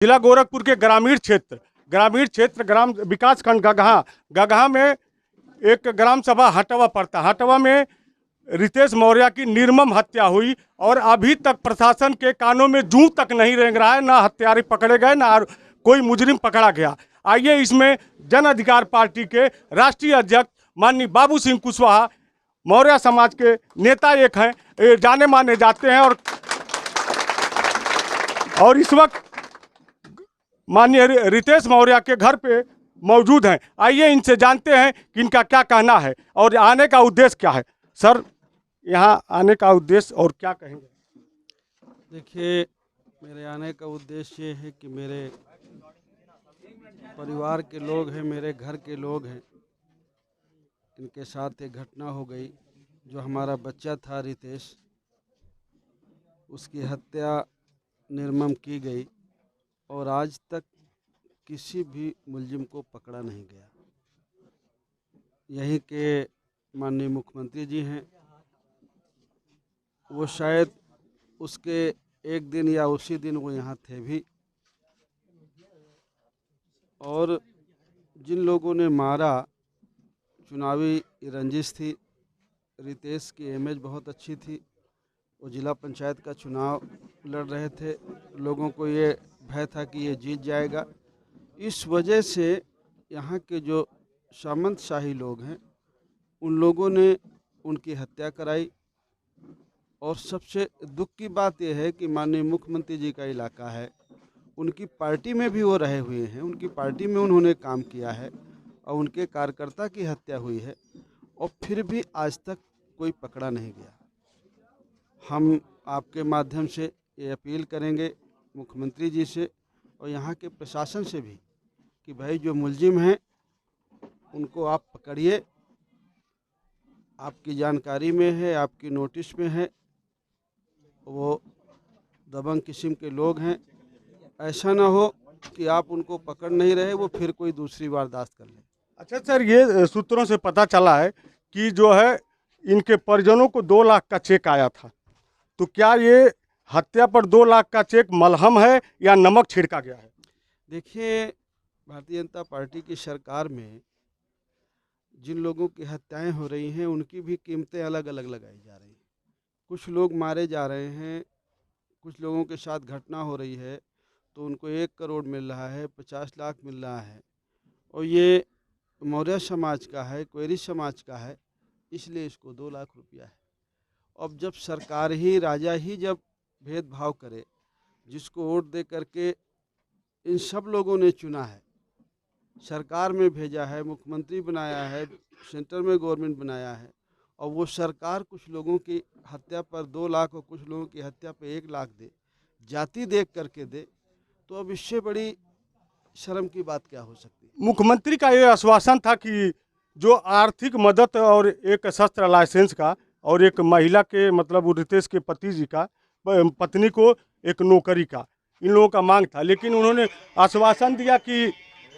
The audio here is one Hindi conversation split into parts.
जिला गोरखपुर के ग्रामीण क्षेत्र ग्राम विकास खंड गगहा में एक ग्राम सभा हटवा पड़ता। हटवा में रितेश मौर्य की निर्मम हत्या हुई और अभी तक प्रशासन के कानों में जूं तक नहीं रेंग रहा है। ना हत्यारे पकड़े गए, ना कोई मुजरिम पकड़ा गया। आइए इसमें जन अधिकार पार्टी के राष्ट्रीय अध्यक्ष माननीय बाबू सिंह कुशवाहा, मौर्य समाज के नेता एक हैं, जाने माने जाते हैं और इस वक्त माननीय रितेश मौर्य के घर पे मौजूद हैं। आइए इनसे जानते हैं कि इनका क्या कहना है और आने का उद्देश्य क्या है। सर, यहाँ आने का उद्देश्य और क्या कहेंगे? देखिए, मेरे आने का उद्देश्य ये है कि मेरे परिवार के लोग हैं, मेरे घर के लोग हैं, इनके साथ एक घटना हो गई। जो हमारा बच्चा था रितेश, उसकी हत्या निर्मम की गई और आज तक किसी भी मुलजिम को पकड़ा नहीं गया। यहीं के माननीय मुख्यमंत्री जी हैं, वो शायद उसके एक दिन या उसी दिन वो यहाँ थे भी। और जिन लोगों ने मारा, चुनावी रंजिश थी। रितेश की इमेज बहुत अच्छी थी। वो जिला पंचायत का चुनाव लड़ रहे थे। लोगों को ये भय था कि ये जीत जाएगा। इस वजह से यहाँ के जो सामंतशाही लोग हैं, उन लोगों ने उनकी हत्या कराई। और सबसे दुख की बात यह है कि माननीय मुख्यमंत्री जी का इलाका है, उनकी पार्टी में भी वो रहे हुए हैं, उनकी पार्टी में उन्होंने काम किया है और उनके कार्यकर्ता की हत्या हुई है और फिर भी आज तक कोई पकड़ा नहीं गया। हम आपके माध्यम से ये अपील करेंगे मुख्यमंत्री जी से और यहाँ के प्रशासन से भी कि भाई जो मुलजिम हैं उनको आप पकड़िए। आपकी जानकारी में है, आपकी नोटिस में है, वो दबंग किस्म के लोग हैं। ऐसा ना हो कि आप उनको पकड़ नहीं रहे, वो फिर कोई दूसरी वारदात कर ले। अच्छा सर, ये सूत्रों से पता चला है कि जो है इनके परिजनों को 2 लाख का चेक आया था। तो क्या ये हत्या पर 2 लाख का चेक मलहम है या नमक छिड़का गया है? देखिए, भारतीय जनता पार्टी की सरकार में जिन लोगों की हत्याएं हो रही हैं, उनकी भी कीमतें अलग अलग लगाई जा रही हैं। कुछ लोग मारे जा रहे हैं, कुछ लोगों के साथ घटना हो रही है तो उनको 1 करोड़ मिल रहा है, 50 लाख मिल रहा है। और ये मौर्य समाज का है, कोयरी समाज का है, इसलिए इसको 2 लाख रुपया है। अब जब सरकार ही, राजा ही जब भेदभाव करे, जिसको वोट दे करके इन सब लोगों ने चुना है, सरकार में भेजा है, मुख्यमंत्री बनाया है, सेंटर में गवर्नमेंट बनाया है, और वो सरकार कुछ लोगों की हत्या पर 2 लाख और कुछ लोगों की हत्या पर 1 लाख दे, जाति देख करके दे, तो अब इससे बड़ी शर्म की बात क्या हो सकती है? मुख्यमंत्री का ये आश्वासन था कि जो आर्थिक मदद और एक शस्त्र लाइसेंस का और एक महिला के मतलब रितेश के पति जी का पत्नी को एक नौकरी का इन लोगों का मांग था, लेकिन उन्होंने आश्वासन दिया कि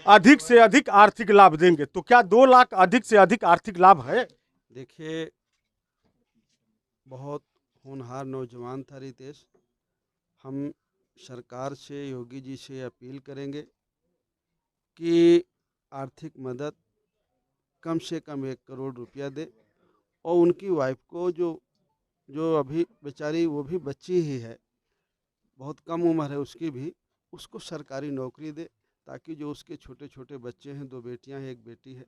अधिक से अधिक आर्थिक लाभ देंगे। तो क्या 2 लाख अधिक से अधिक आर्थिक लाभ है? देखिए, बहुत होनहार नौजवान था रितेश। हम सरकार से, योगी जी से अपील करेंगे कि आर्थिक मदद कम से कम 1 करोड़ रुपया दे और उनकी वाइफ को जो अभी बेचारी, वो भी बच्ची ही है, बहुत कम उम्र है उसकी भी, उसको सरकारी नौकरी दे ताकि जो उसके छोटे छोटे बच्चे हैं, 2 बेटियां हैं, 1 बेटी है,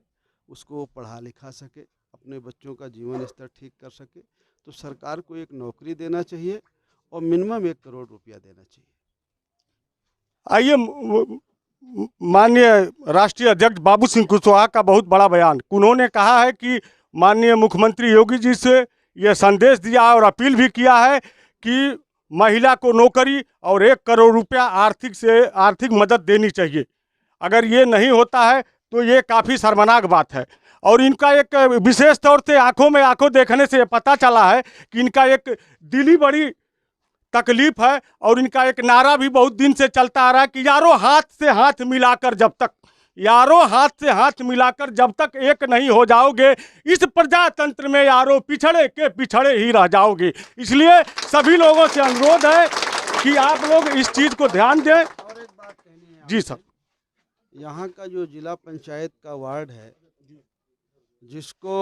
उसको वो पढ़ा लिखा सके, अपने बच्चों का जीवन स्तर ठीक कर सके। तो सरकार को एक नौकरी देना चाहिए और मिनिमम 1 करोड़ रुपया देना चाहिए। आइए, माननीय राष्ट्रीय अध्यक्ष बाबू सिंह कुशवाहा का बहुत बड़ा बयान। उन्होंने कहा है कि माननीय मुख्यमंत्री योगी जी से ये संदेश दिया और अपील भी किया है कि महिला को नौकरी और 1 करोड़ रुपया आर्थिक मदद देनी चाहिए। अगर ये नहीं होता है तो ये काफ़ी शर्मनाक बात है। और इनका एक विशेष तौर से आंखों में आंखों देखने से पता चला है कि इनका एक दिली बड़ी तकलीफ है और इनका एक नारा भी बहुत दिन से चलता आ रहा है कि यारो हाथ से हाथ मिलाकर जब तक एक नहीं हो जाओगे, इस प्रजातंत्र में यारो पिछड़े के पिछड़े ही रह जाओगे। इसलिए सभी लोगों से अनुरोध है कि आप लोग इस चीज़ को ध्यान दें। और एक बात जी सर। यहाँ का जो जिला पंचायत का वार्ड है, जिसको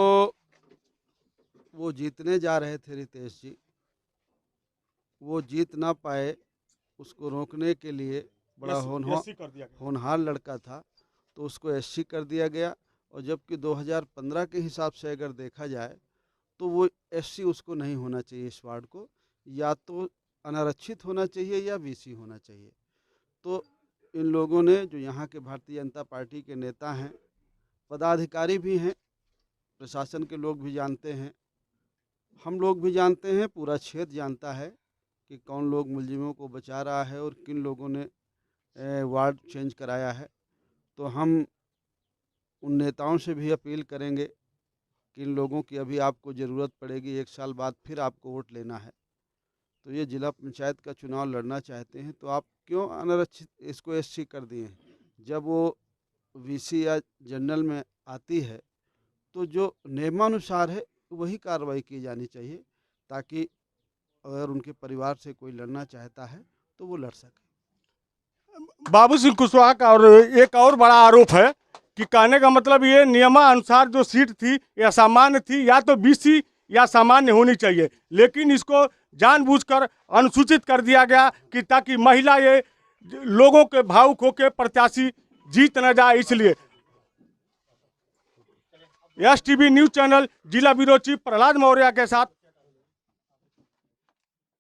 वो जीतने जा रहे थे रितेश जी, वो जीत ना पाए, उसको रोकने के लिए बड़ा SC कर दिया गया। होनहार लड़का था, तो उसको SC कर दिया गया। और जबकि 2015 के हिसाब से अगर देखा जाए तो वो SC उसको नहीं होना चाहिए, इस वार्ड को या तो अनारक्षित होना चाहिए या BC होना चाहिए। तो इन लोगों ने, जो यहाँ के भारतीय जनता पार्टी के नेता हैं, पदाधिकारी भी हैं, प्रशासन के लोग भी जानते हैं, हम लोग भी जानते हैं, पूरा क्षेत्र जानता है कि कौन लोग मुलजिमों को बचा रहा है और किन लोगों ने वार्ड चेंज कराया है। तो हम उन नेताओं से भी अपील करेंगे कि इन लोगों की अभी आपको ज़रूरत पड़ेगी, 1 साल बाद फिर आपको वोट लेना है। तो ये जिला पंचायत का चुनाव लड़ना चाहते हैं तो आप क्यों अनारक्षित इसको SC कर दिए हैं? जब वो VC या जनरल में आती है तो जो नियमानुसार है वही कार्रवाई की जानी चाहिए, ताकि अगर उनके परिवार से कोई लड़ना चाहता है तो वो लड़ सके। बाबू सिंह कुशवाहा का और एक और बड़ा आरोप है कि कहने का मतलब ये नियमानुसार जो सीट थी या सामान्य थी, या तो BC या सामान्य होनी चाहिए, लेकिन इसको जानबूझकर अनुसूचित कर दिया गया कि ताकि महिला ये लोगों के भावुक होकर प्रत्याशी जीत न जाए, इसलिए। STV न्यूज चैनल जिला ब्यूरो चीफ प्रहलाद मौर्य के साथ